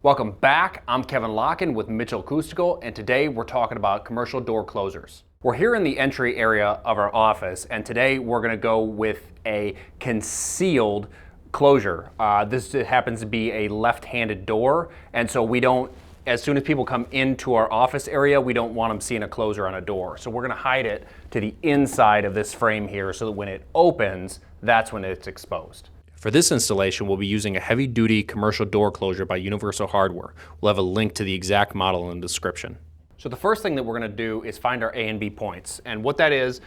Welcome back. I'm Kevin Locken with Mitchell Acoustical, and today we're talking about commercial door closers. We're here in the entry area of our office, and today we're going to go with a concealed closure. This happens to be a left-handed door, and so we don't, as soon as people come into our office area, we don't want them seeing a closure on a door. So we're going to hide it to the inside of this frame here so that when it opens, that's when it's exposed. For this installation, we'll be using a heavy-duty commercial door closure by Universal Hardware. We'll have a link to the exact model in the description. So the first thing that we're going to do is find our A and B points. And what that is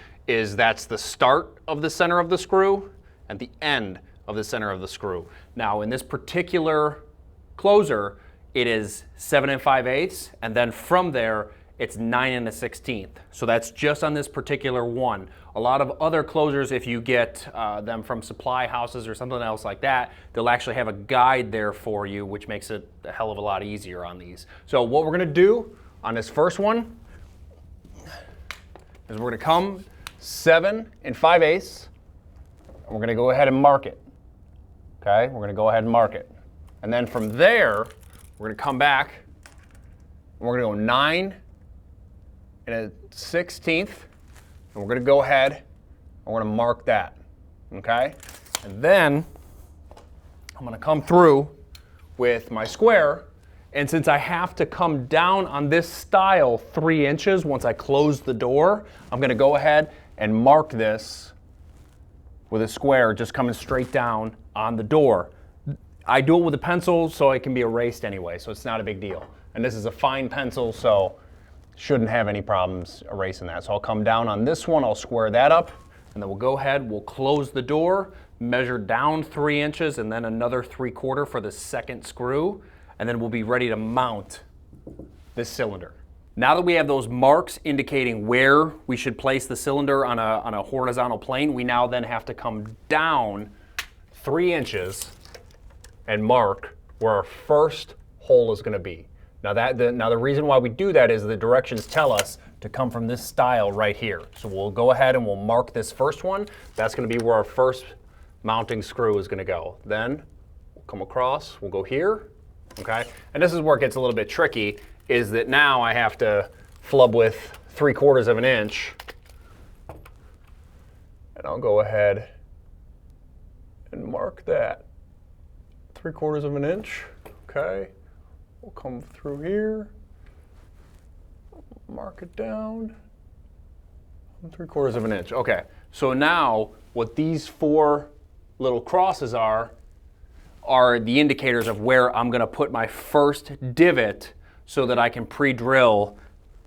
that's the start of the center of the screw and the end of the center of the screw. Now, in this particular closer, it is 7 5/8, and then from there, it's 9 1/16. So that's just on this particular one. A lot of other closers, if you get them from supply houses or something else like that, they'll actually have a guide there for you, which makes it a hell of a lot easier on these. So what we're gonna do on this first one is we're gonna come 7 5/8, and we're gonna go ahead and mark it. Okay, we're gonna go ahead and mark it. And then from there, we're gonna come back, and we're gonna go 9 1/16, and we're going to go ahead and we're going to mark that, okay? And then I'm going to come through with my square, and since I have to come down on this style 3 inches once I close the door, I'm going to go ahead and mark this with a square just coming straight down on the door. I do it with a pencil so it can be erased anyway, so it's not a big deal. And this is a fine pencil, so shouldn't have any problems erasing that. So I'll come down on this one, I'll square that up, and then we'll go ahead, we'll close the door, measure down 3 inches, and then another 3/4 for the second screw, and then we'll be ready to mount this cylinder. Now that we have those marks indicating where we should place the cylinder on a horizontal plane, we now then have to come down 3 inches and mark where our first hole is going to be. Now the reason why we do that is the directions tell us to come from this style right here. So we'll go ahead and we'll mark this first one. That's going to be where our first mounting screw is going to go. Then we'll come across, we'll go here, okay? And this is where it gets a little bit tricky, is that now I have to flub with 3/4 of an inch. And I'll go ahead and mark that. 3/4 of an inch, okay? We'll come through here, mark it down, 3/4 of an inch. Okay, so now what these 4 little crosses are the indicators of where I'm gonna put my first divot so that I can pre-drill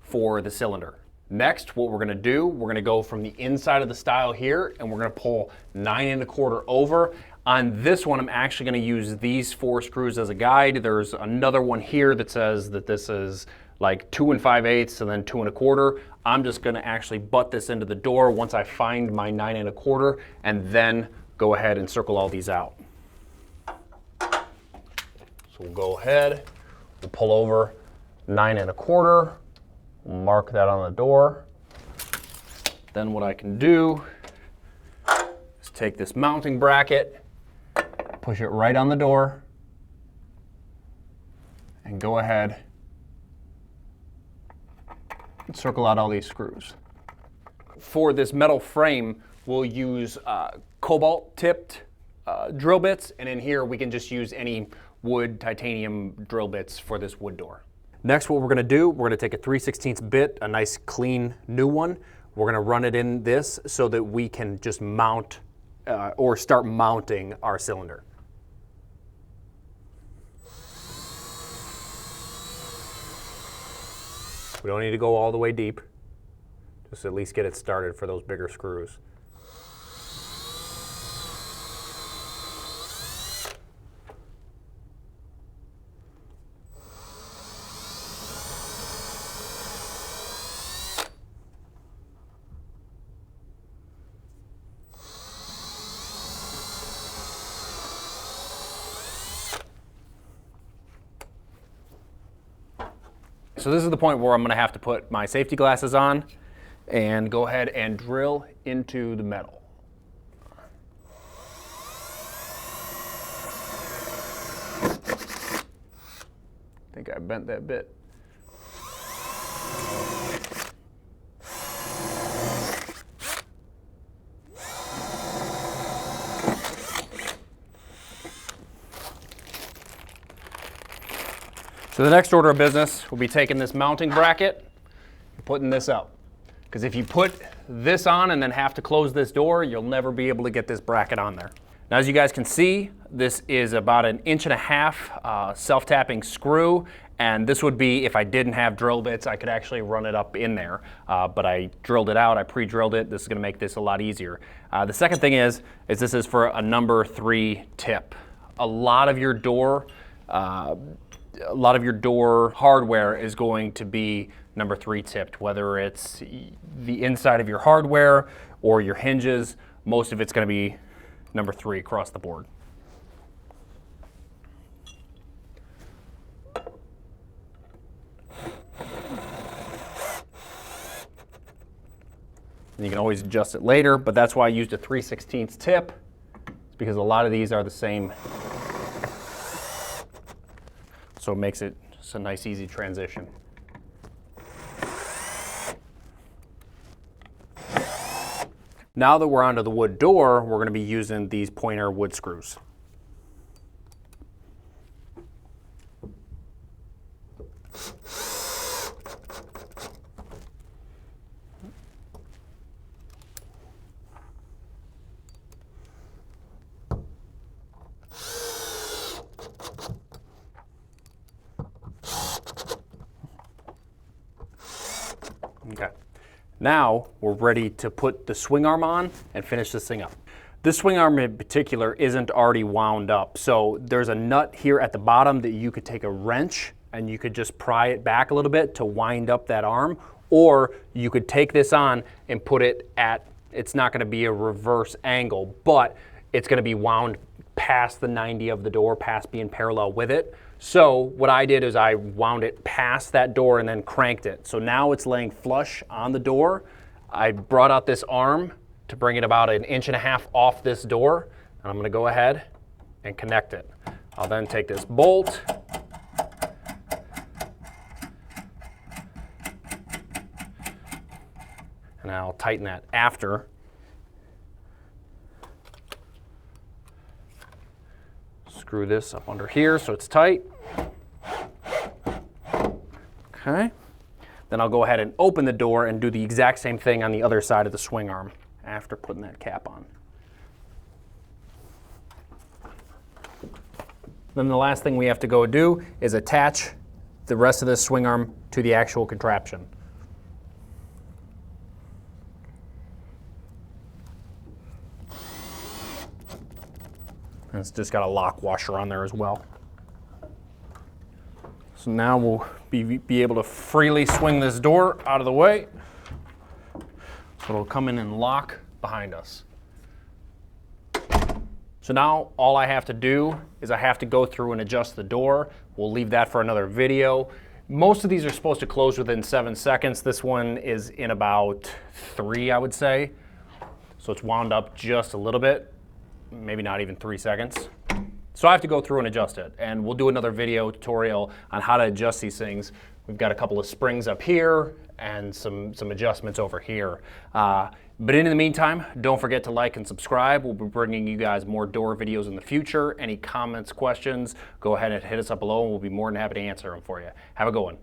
for the cylinder. Next, what we're gonna do, we're gonna go from the inside of the stile here, and we're gonna pull 9 1/4 over. On this one, I'm actually going to use these 4 screws as a guide. There's another one here that says that this is like 2 5/8 and then 2 1/4. I'm just going to actually butt this into the door once I find my 9 1/4 and then go ahead and circle all these out. So we'll go ahead, we'll pull over 9 1/4, we'll mark that on the door. Then what I can do is take this mounting bracket, push it right on the door, and go ahead and circle out all these screws. For this metal frame, we'll use cobalt-tipped drill bits, and in here we can just use any wood, titanium drill bits for this wood door. Next, what we're going to do, we're going to take a 3/16 bit, a nice clean new one. We're going to run it in this so that we can just mount or start mounting our cylinder. We don't need to go all the way deep, just at least get it started for those bigger screws. So this is the point where I'm going to have to put my safety glasses on and go ahead and drill into the metal. think I bent that bit. So the next order of business will be taking this mounting bracket and putting this up. Because if you put this on and then have to close this door, you'll never be able to get this bracket on there. Now, as you guys can see, this is about 1.5 inch self-tapping screw, and this would be, if I didn't have drill bits, I could actually run it up in there, but I drilled it out, I pre-drilled it. This is gonna make this a lot easier. The second thing is this is for a number 3 tip. A lot of your door hardware is going to be number 3 tipped, whether it's the inside of your hardware or your hinges. Most of it's going to be number 3 across the board. And you can always adjust it later, but that's why I used a 3/16 tip. It's because a lot of these are the same. So it makes it just a nice, easy transition. Now that we're onto the wood door, we're going to be using these pointer wood screws. Okay. Now we're ready to put the swing arm on and finish this thing up. This swing arm in particular isn't already wound up, so there's a nut here at the bottom that you could take a wrench and you could just pry it back a little bit to wind up that arm, or you could take this on and put it at, it's not going to be a reverse angle, but it's going to be wound past the 90 of the door, past being parallel with it. So what I did is I wound it past that door and then cranked it. So now it's laying flush on the door. I brought out this arm to bring it about 1.5 inches off this door, and I'm going to go ahead and connect it. I'll then take this bolt and I'll tighten that after. Screw this up under here so it's tight. Okay. Then I'll go ahead and open the door and do the exact same thing on the other side of the swing arm after putting that cap on. Then the last thing we have to go do is attach the rest of this swing arm to the actual contraption. And it's just got a lock washer on there as well. So now we'll be able to freely swing this door out of the way. So it'll come in and lock behind us. So now all I have to do is I have to go through and adjust the door. We'll leave that for another video. Most of these are supposed to close within 7 seconds. This one is in about 3, I would say. So it's wound up just a little bit, maybe not even 3 seconds. So I have to go through and adjust it, and we'll do another video tutorial on how to adjust these things. We've got a couple of springs up here and some adjustments over here. But in the meantime, don't forget to like and subscribe. We'll be bringing you guys more door videos in the future. Any comments, questions, go ahead and hit us up below, and we'll be more than happy to answer them for you. Have a good one.